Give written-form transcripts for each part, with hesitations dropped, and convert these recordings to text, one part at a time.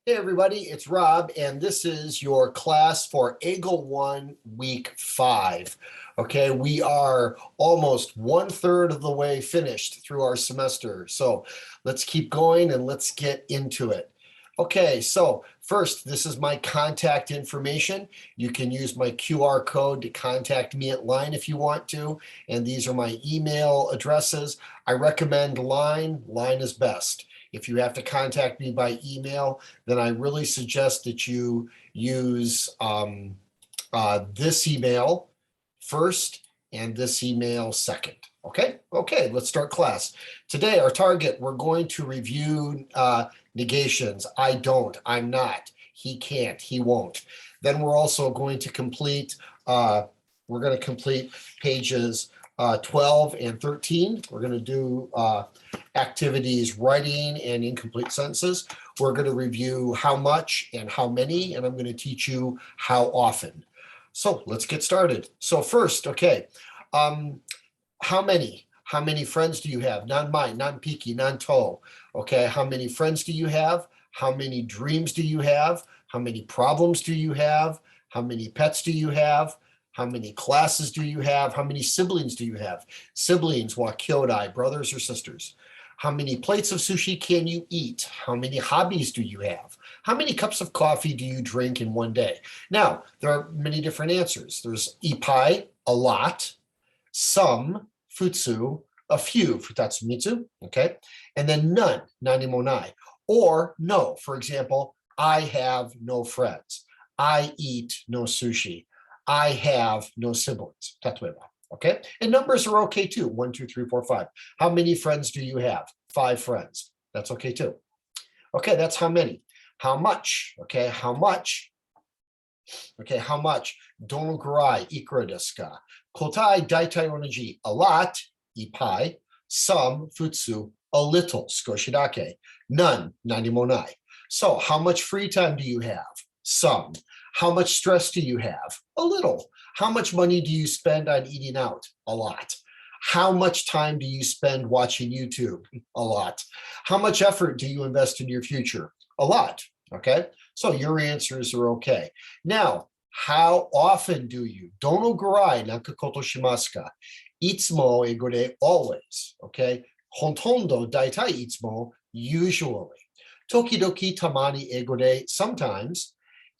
Hey everybody, it's Rob, and this is your class for EGLE 1 Week 5. Okay, we are almost 1/3 of the way finished through our semester. So let's keep going and let's get into it. Okay, so first, this is my contact information. You can use my QR code to contact me at Line if you want to, and these are my email addresses. I recommend Line. Line is best. If you have to contact me by email, then I really suggest that you use this email first and this email second. Okay, let's start class. Today, our target, we're going to review negations. I don't, I'm not, he can't, he won't. Then we're also going to complete, pages 12 and 13. We're going to do activities, writing and incomplete sentences. We're going to review how much and how many, and I'm going to teach you how often. So let's get started. So first, okay, how many? How many friends do you have? Non-mai, non-piki, non-to. Okay, how many friends do you have? How many dreams do you have? How many problems do you have? How many pets do you have? How many classes do you have? How many siblings do you have? Siblings, wa kyodai, brothers or sisters. How many plates of sushi can you eat? How many hobbies do you have? How many cups of coffee do you drink in one day? Now, there are many different answers. There's ipai, a lot, some, futsu, a few, futatsumitsu, okay? And then none, nanimonai, or no. For example, I have no friends. I eat no sushi. I have no siblings, tatueba, okay? And numbers are okay too, 1, 2, 3, 4, 5. How many friends do you have? 5 friends, that's okay too. Okay, that's how many. How much, okay, how much? Okay, how much? Dono gurai, ikura desu ka? Kotai daitai onaji, a lot, ipai, some, futsu, a little, skoshidake, none, nanimonai. So how much free time do you have? Some. How much stress do you have? A little. How much money do you spend on eating out? A lot. How much time do you spend watching YouTube? A lot. How much effort do you invest in your future? A lot, okay? So your answers are okay. Now, how often do you? Dono gurai nakakoto shimasu ka? Itsumo eigo de always, okay? Hontondo daitai itsumo, usually. Tokidoki tamani eigo de sometimes.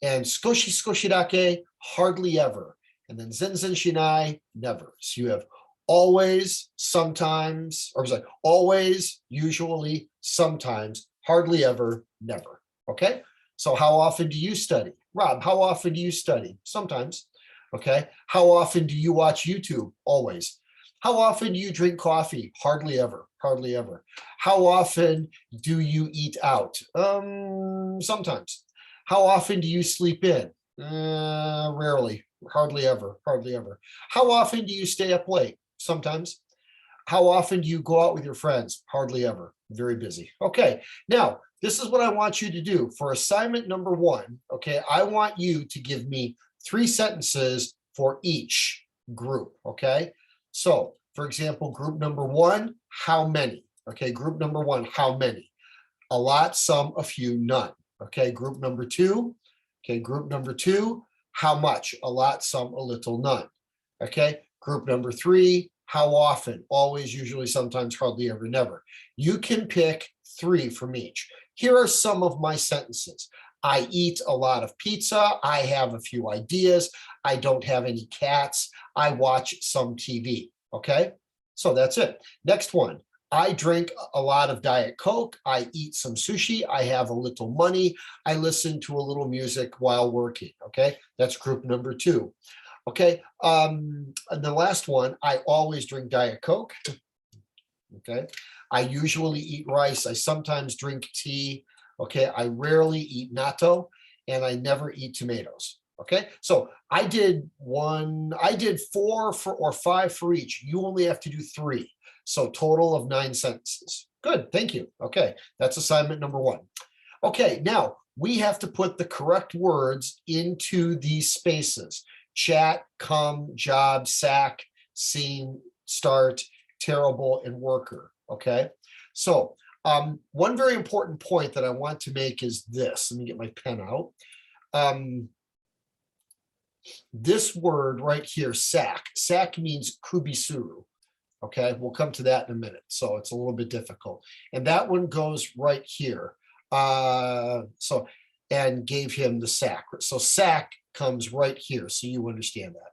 And skoshi skoshi dake, hardly ever. And then zenzen shinai, never. So you have always, sometimes, or sorry, always, usually, sometimes, hardly ever, never. Okay? So how often do you study? Rob, how often do you study? Sometimes. Okay? How often do you watch YouTube? Always. How often do you drink coffee? Hardly ever. Hardly ever. How often do you eat out? Sometimes. How often do you sleep in? Rarely, hardly ever, hardly ever. How often do you stay up late? Sometimes. How often do you go out with your friends? Hardly ever, very busy. Okay, now this is what I want you to do for assignment number 1. Okay, I want you to give me 3 sentences for each group. Okay, so for example, group number 1, how many? Okay, group number 1, how many? A lot, some, a few, none. Okay, group number 2. Okay, group number 2, how much? A lot, some, a little, none. Okay, group number 3, how often? Always, usually, sometimes, hardly ever, never. You can pick 3 from each. Here are some of my sentences. I eat a lot of pizza. I have a few ideas. I don't have any cats. I watch some TV. Okay, so that's it. Next one. I drink a lot of Diet Coke. I eat some sushi. I have a little money. I listen to a little music while working. Okay, that's group number 2. Okay, and the last one, I always drink Diet Coke. Okay, I usually eat rice. I sometimes drink tea. Okay, I rarely eat natto, and I never eat tomatoes. Okay, so I did 4 or 5 for each. You only have to do 3. So total of 9 sentences. Good, thank you. Okay, that's assignment number 1. Okay, now we have to put the correct words into these spaces. Chat, come, job, sack, scene, start, terrible, and worker. Okay, so One very important point that I want to make is this. Let me get my pen out. This word right here, sack. Sack means kubisuru. Okay, we'll come to that in a minute. So it's a little bit difficult. And that one goes right here. And gave him the sack. So sack comes right here. So you understand that.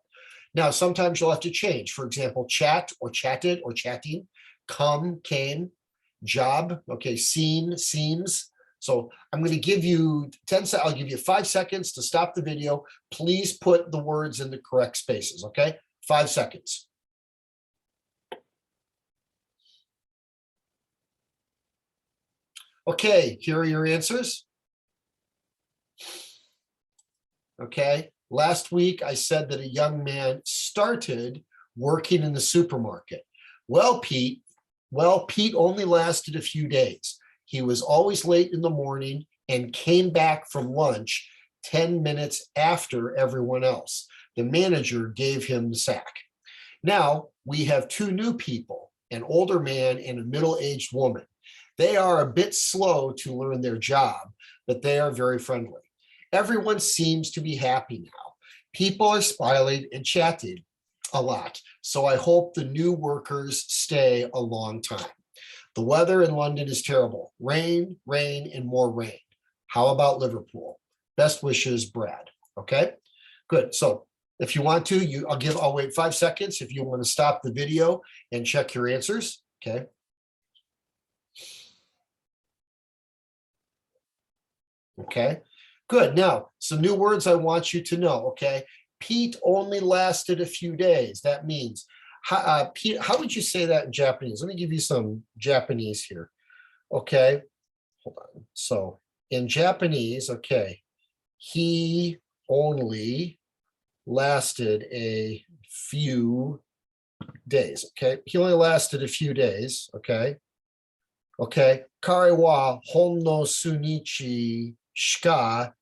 Now, sometimes you'll have to change. For example, chat or chatted or chatting, come, came, job, okay, seen, seems. So I'm going to give you 10 seconds. I'll give you 5 seconds to stop the video. Please put the words in the correct spaces, okay? 5 seconds. Okay, here are your answers. Okay, last week I said that a young man started working in the supermarket. Well, Pete only lasted a few days. He was always late in the morning and came back from lunch 10 minutes after everyone else. The manager gave him the sack. Now we have 2 new people, an older man and a middle-aged woman. They are a bit slow to learn their job, but they are very friendly. Everyone seems to be happy now. People are smiling and chatting a lot. So I hope the new workers stay a long time. The weather in London is terrible. Rain, rain, and more rain. How about Liverpool? Best wishes, Brad. Okay, good. So if you want to, I'll wait 5 seconds if you want to stop the video and check your answers. Okay. Okay. Good. Now, some new words I want you to know, okay? Pete only lasted a few days. That means, Pete, how would you say that in Japanese? Let me give you some Japanese here, okay? Hold on. So in Japanese, okay, he only lasted a few days, okay? He only lasted a few days, okay? Okay, kare wa hon no sunichi shika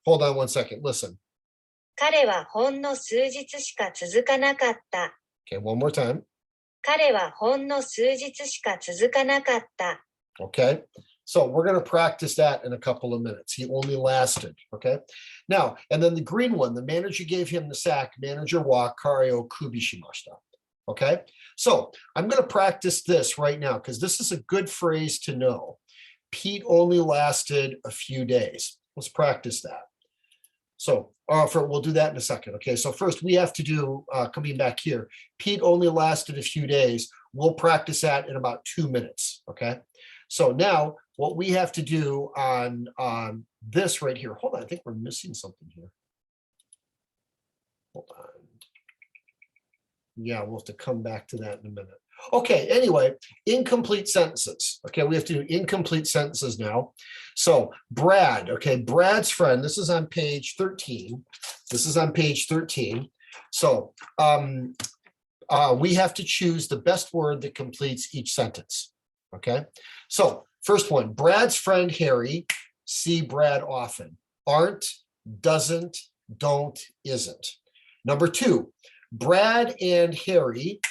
hold on 1 second. Listen. 彼はほんの数日しか続かなかった。Okay, one more time. 彼はほんの数日しか続かなかった。Okay, so we're going to practice that in a couple of minutes. He only lasted. Okay, now, and then the green one, the manager gave him the sack. Manager wa kare o kubishimashita. Okay, so I'm going to practice this right now because this is a good phrase to know. Pete only lasted a few days. Let's practice that. So we'll do that in a second. Okay, so first we have to do, coming back here, Pete only lasted a few days. We'll practice that in about 2 minutes. Okay, so now what we have to do on this right here, hold on, I think we're missing something here. Hold on. Yeah, we'll have to come back to that in a minute. Okay, anyway, incomplete sentences. Okay, we have to do incomplete sentences now. So Brad, okay, Brad's friend, this is on page 13. This is on page 13. So we have to choose the best word that completes each sentence. Okay, so first one, Brad's friend Harry see Brad often. Aren't, doesn't, don't, isn't. Number 2, Brad and Harry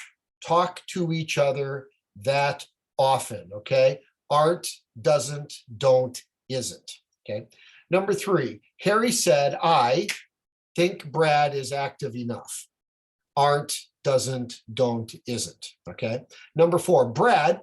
talk to each other that often, okay? Aren't, doesn't, don't, isn't, okay? Number 3, Harry said, I think Brad is active enough. Aren't, doesn't, don't, isn't, okay? Number 4, Brad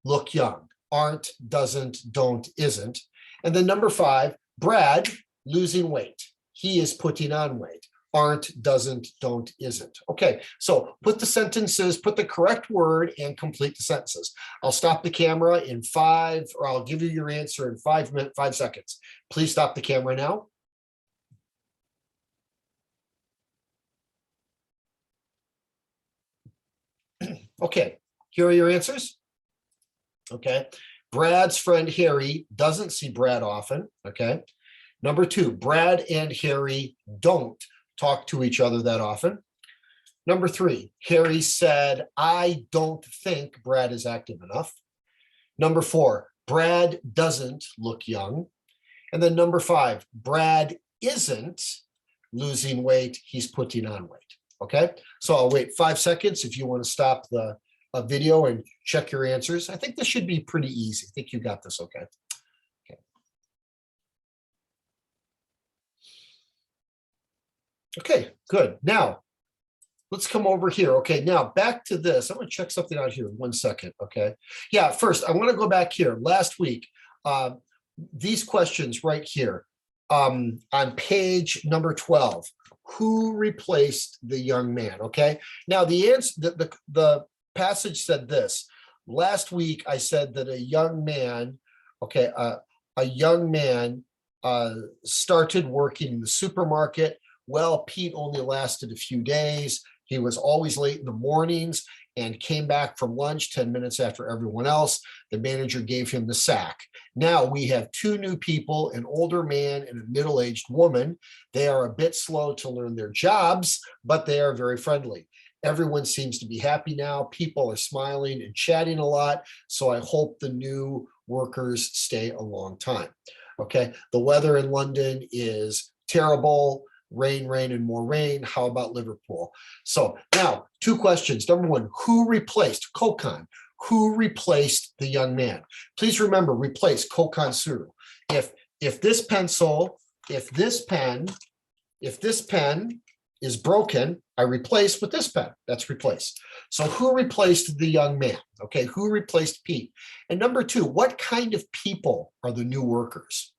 look young. Aren't, doesn't, don't, isn't. And then number 5, Brad losing weight. He is putting on weight. Aren't, doesn't, don't, isn't. Okay, so put the sentences, put the correct word and complete the sentences. I'll stop the camera in 5, or I'll give you your answer in 5 seconds. Please stop the camera now. Okay, here are your answers. Okay, Brad's friend Harry doesn't see Brad often. Okay, number 2, Brad and Harry don't talk to each other that often. Number 3, Harry said, I don't think Brad is active enough. Number 4, Brad doesn't look young. And then number 5, Brad isn't losing weight, he's putting on weight. Okay, so I'll wait 5 seconds if you want to stop the a video and check your answers. I think this should be pretty easy. I think you got this okay. Okay, good. Now, let's come over here. Okay, now back to this. I'm going to check something out here in 1 second. Okay. Yeah, first, I want to go back here. Last week, these questions right here on page number 12. Who replaced the young man? Okay. Now, the answer, the passage said this. Last week, I said that a young man, okay, a young man started working in the supermarket. Well, Pete only lasted a few days. He was always late in the mornings and came back from lunch 10 minutes after everyone else. The manager gave him the sack. Now we have two new people, an older man and a middle-aged woman. They are a bit slow to learn their jobs, but they are very friendly. Everyone seems to be happy now. People are smiling and chatting a lot. So I hope the new workers stay a long time. Okay. The weather in London is terrible. Rain, rain, and more rain. How about Liverpool? So now, two questions. Number one, who replaced Kokan? Who replaced the young man? Please remember, replace Kokan suru. If this pencil, if this pen is broken, I replace with this pen. That's replace. So who replaced the young man? Okay, who replaced Pete? And number two, what kind of people are the new workers?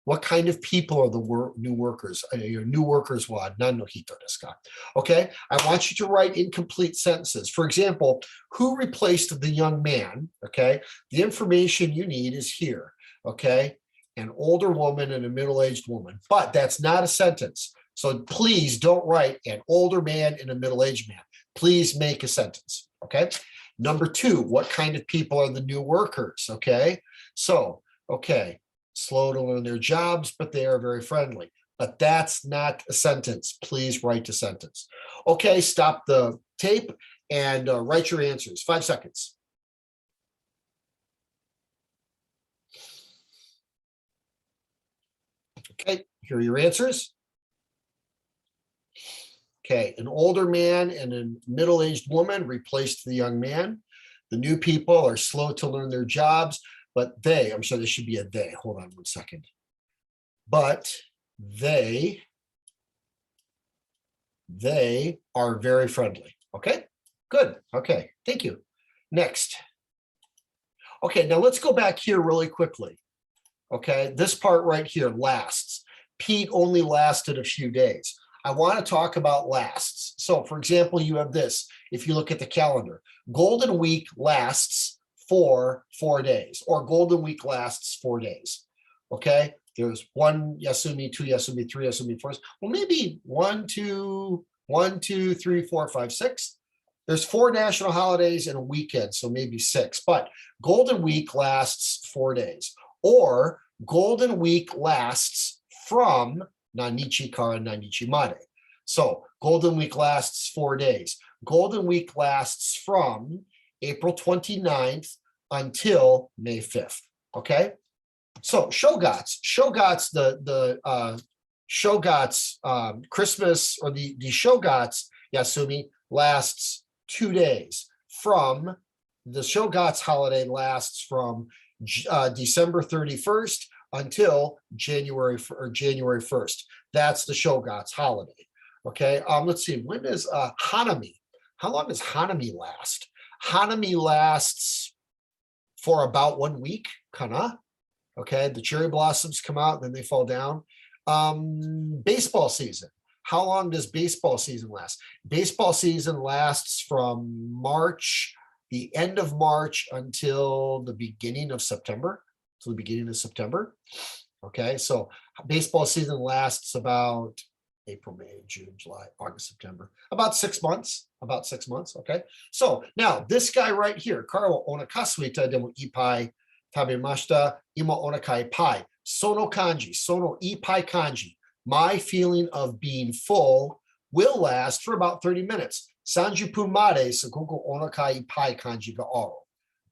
What kind of people are the new workers? New workers wa nan no hito desu ka? Okay, I want you to write incomplete sentences. For example, who replaced the young man? Okay, the information you need is here. Okay, an older woman and a middle-aged woman, but that's not a sentence. So please don't write an older man and a middle-aged man. Please make a sentence. Okay, number two, what kind of people are the new workers? Okay, so, okay. Slow to learn their jobs, but they are very friendly. But that's not a sentence. Please write a sentence. Okay, stop the tape and write your answers. 5 seconds. Okay, here are your answers. Okay, an older man and a middle-aged woman replaced the young man. The new people are slow to learn their jobs. But they, I'm sure there should be a they. Hold on 1 second. But they are very friendly. Okay, good. Okay, thank you. Next. Okay, now let's go back here really quickly. Okay, this part right here, lasts. Pete only lasted a few days. I want to talk about lasts. So for example, you have this. If you look at the calendar, Golden Week lasts for 4 days, or Golden Week lasts 4 days. Okay, there's 1 Yasumi, 2 Yasumi, 3 Yasumi, 4. Well, maybe 1, 2, 3, 4, 5, 6. There's 4 national holidays and a weekend, so maybe 6. But Golden Week lasts 4 days, or Golden Week lasts from Nanichi kara Nanichi made. So Golden Week lasts 4 days. Golden Week lasts from April 29th until May 5th. Okay, so Shogatsu, the Shogatsu Christmas, or the Shogatsu Yasumi lasts 2 days. From the Shogatsu holiday lasts from December 31st until January 1st. That's the Shogatsu holiday. Okay, let's see, when is Hanami? How long does Hanami last? Hanami lasts for about 1 week, kana. Okay, the cherry blossoms come out, then they fall down. Baseball season. How long does baseball season last? Baseball season lasts from March, the end of March, until the beginning of September. Okay, so baseball season lasts about April, May, June, July, August, September, about 6 months, okay? So now this guy right here, Karo onakasuita demo ipai tabemashita, ima onakai pai, sono kanji, sono ipai kanji. My feeling of being full will last for about 30 minutes. Sanju made sakoko onakai pai kanji ga aru.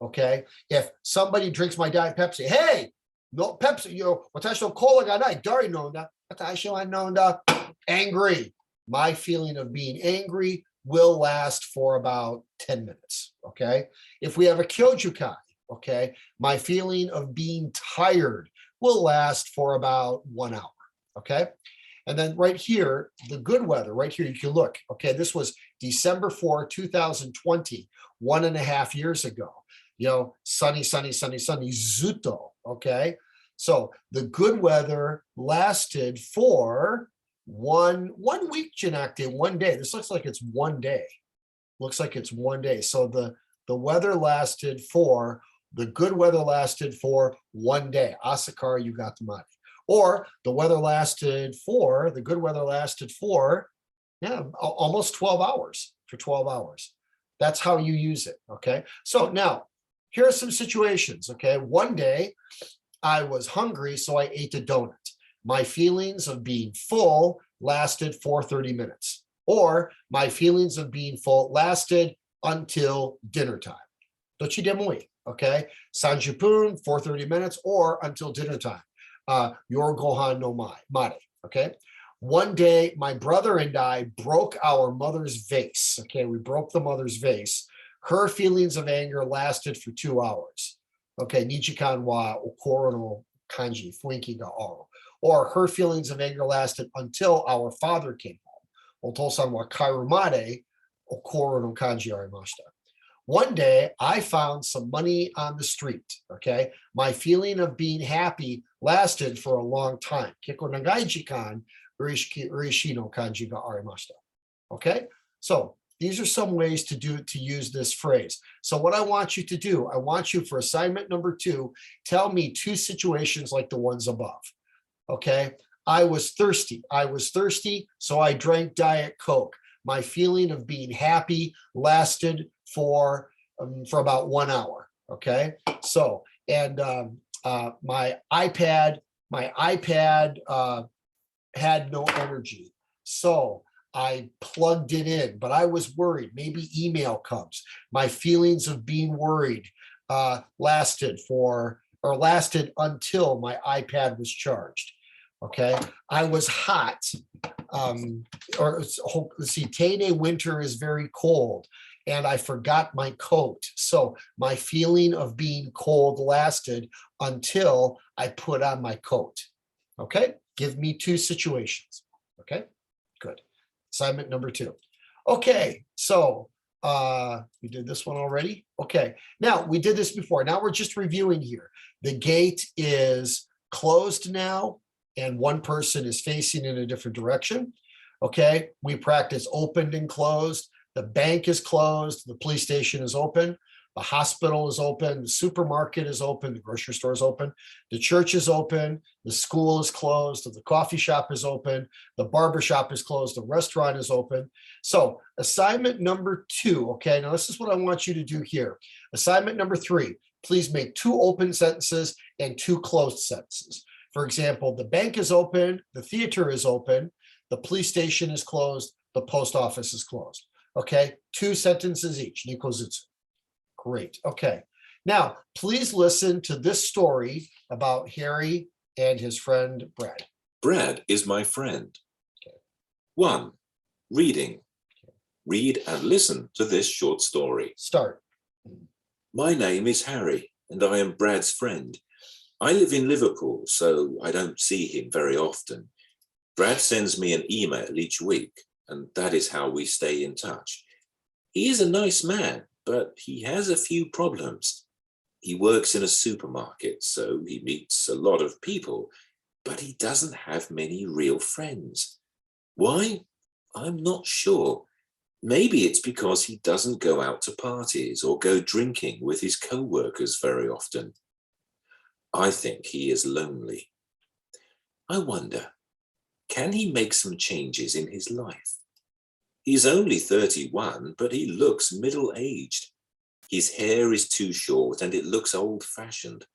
Okay, if somebody drinks my Diet Pepsi, hey, no Pepsi, watashi no cola ga nai, dari nonda, watashi wa nonda. Angry. My feeling of being angry will last for about 10 minutes, okay? If we have a kyojukai, okay, my feeling of being tired will last for about 1 hour, okay? And then right here, the good weather, right here, you can look, okay, this was December 4, 2020, 1.5 years ago. Sunny, sunny, sunny, sunny, zuto, okay? So the good weather lasted for one week, Janakte, 1 day. This looks like it's 1 day. Looks like it's 1 day. So the good weather lasted for 1 day. Asakara, you got the money. Or the good weather lasted for, almost 12 hours, for 12 hours. That's how you use it, okay? So now, here are some situations, okay? One day, I was hungry, so I ate a donut. My feelings of being full lasted for 30 minutes. Or my feelings of being full lasted until dinner time. Dochi demoi, okay? Sanjipun for 30 minutes or until dinner time. Your gohan no mare, okay? One day, my brother and I broke our mother's vase, okay? We broke the mother's vase. Her feelings of anger lasted for 2 hours. Okay, Nijikan wa okoro no kanji, fuinki ga aru. Or her feelings of anger lasted until our father came home. Otosan wa kairumade okoro no kanji arimashita. One day, I found some money on the street, okay? My feeling of being happy lasted for a long time. Keko nagai jikan urishi no kanji ga arimashita. Okay, so these are some ways to use this phrase. So what I want you to do, I want you for assignment number 2, tell me 2 situations like the ones above. Okay, I was thirsty, so I drank Diet Coke. My feeling of being happy lasted for about 1 hour. Okay, so and my iPad had no energy, so I plugged it in, but I was worried. Maybe email comes. My feelings of being worried lasted until my iPad was charged. Okay, I was hot. Let's see, Tene winter is very cold, and I forgot my coat. So my feeling of being cold lasted until I put on my coat. Okay, give me 2 situations. Okay, good. Assignment number 2. Okay, so we did this one already. Okay, now we did this before. Now we're just reviewing here. The gate is closed now, and one person is facing in a different direction. Okay, we practice opened and closed. The bank is closed. The police station is open. The hospital is open. The supermarket is open. The grocery store is open. The church is open. The school is closed. The coffee shop is open. The barber shop is closed. The restaurant is open. So assignment number 2, okay, now this is what I want you to do here. Assignment number 3, please make 2 open sentences and 2 closed sentences. For example, the bank is open, the theater is open, the police station is closed, the post office is closed. Okay, 2 sentences each, nikozutsu. Great, okay. Now, please listen to this story about Harry and his friend Brad. Brad is my friend. Okay. 1. Reading. Read and listen to this short story. Start. My name is Harry, and I am Brad's friend. I live in Liverpool, so I don't see him very often. Brad sends me an email each week, and that is how we stay in touch. He is a nice man, but he has a few problems. He works in a supermarket, so he meets a lot of people, but he doesn't have many real friends. Why? I'm not sure. Maybe it's because he doesn't go out to parties or go drinking with his co-workers very often. I think he is lonely. I wonder, can he make some changes in his life? He's only 31, but he looks middle-aged. His hair is too short and it looks old-fashioned.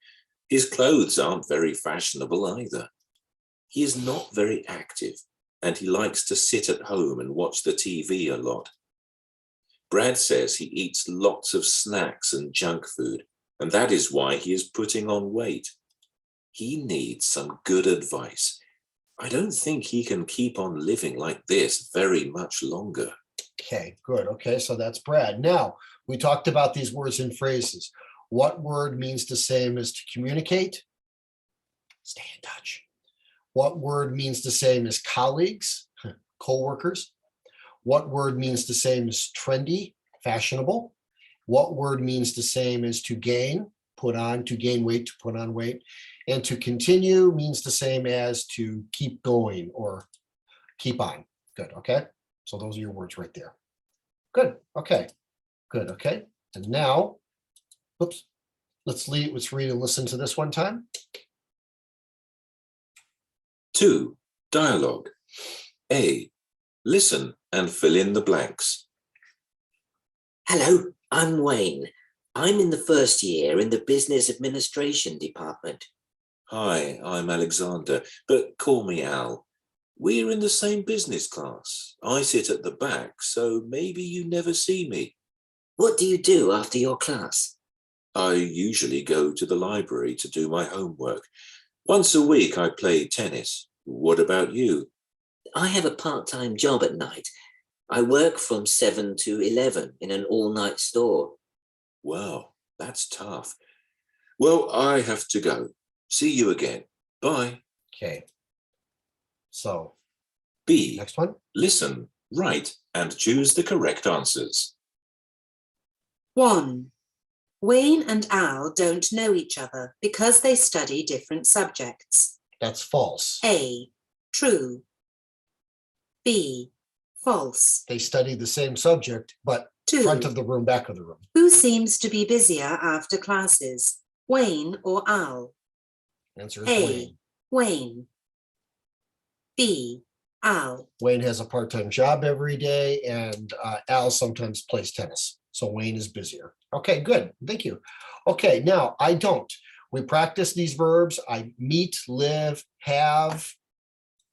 His clothes aren't very fashionable either. He is not very active, and he likes to sit at home and watch the TV a lot. Brad says he eats lots of snacks and junk food, and that is why he is putting on weight. He needs some good advice. I don't think he can keep on living like this very much longer. Okay, good. Okay, so that's Brad. Now, we talked about these words and phrases. What word means the same as to communicate? Stay in touch. What word means the same as colleagues, co-workers? What word means the same as trendy, fashionable? What word means the same as to gain, put on, to gain weight, to put on weight? And to continue means the same as to keep going or keep on. Good, okay? So those are your words right there. Good, okay, good, okay. And now, oops, let's read and listen to this one time. 2. Dialogue. A. Listen and fill in the blanks. Hello, I'm Wayne. I'm in the first year in the Business Administration Department. Hi, I'm Alexander, but call me Al. We're in the same business class. I sit at the back, so maybe you never see me. What do you do after your class? I usually go to the library to do my homework. Once a week I play tennis. What about you? I have a part-time job at night. I work from 7 to 11 in an all-night store. Wow, that's tough. Well, I have to go. See you again. Bye. Okay. So, B. next one. Listen, write, and choose the correct answers. 1. Wayne and Al don't know each other because they study different subjects. That's false. A. True. B. False. They study the same subject, but 2. front of the room, back of the room. Who seems to be busier after classes, Wayne or Al? Answer is A. Wayne. Wayne. B. Al. Wayne has a part-time job every day, and Al sometimes plays tennis. So Wayne is busier. Okay, good. Thank you. Okay, now I don't. We practice these verbs. I meet, live, have,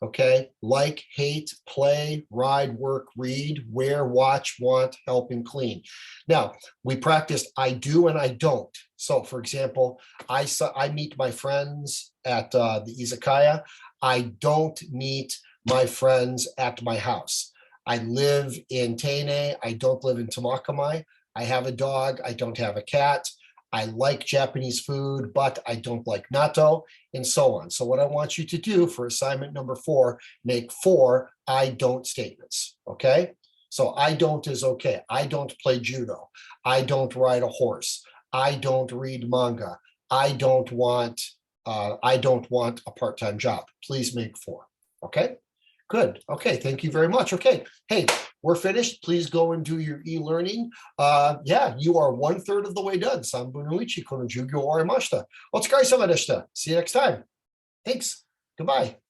okay, like, hate, play, ride, work, read, wear, watch, want, help, and clean. Now, we practiced I do and I don't. So for example, I meet my friends at the izakaya. I don't meet my friends at my house. I live in Teine. I don't live in Tamakamai. I have a dog. I don't have a cat. I like Japanese food, but I don't like natto, and so on. So what I want you to do for assignment number 4, make 4 I don't statements, okay? So I don't is okay. I don't play judo. I don't ride a horse. I don't read manga. I don't want a part-time job. Please make 4, okay? Good, okay, thank you very much. Okay, hey, we're finished. Please go and do your e-learning. Yeah, you are 1/3 of the way done. 3分の1この授業終わりました。お疲れ様でした. See you next time. Thanks. Goodbye.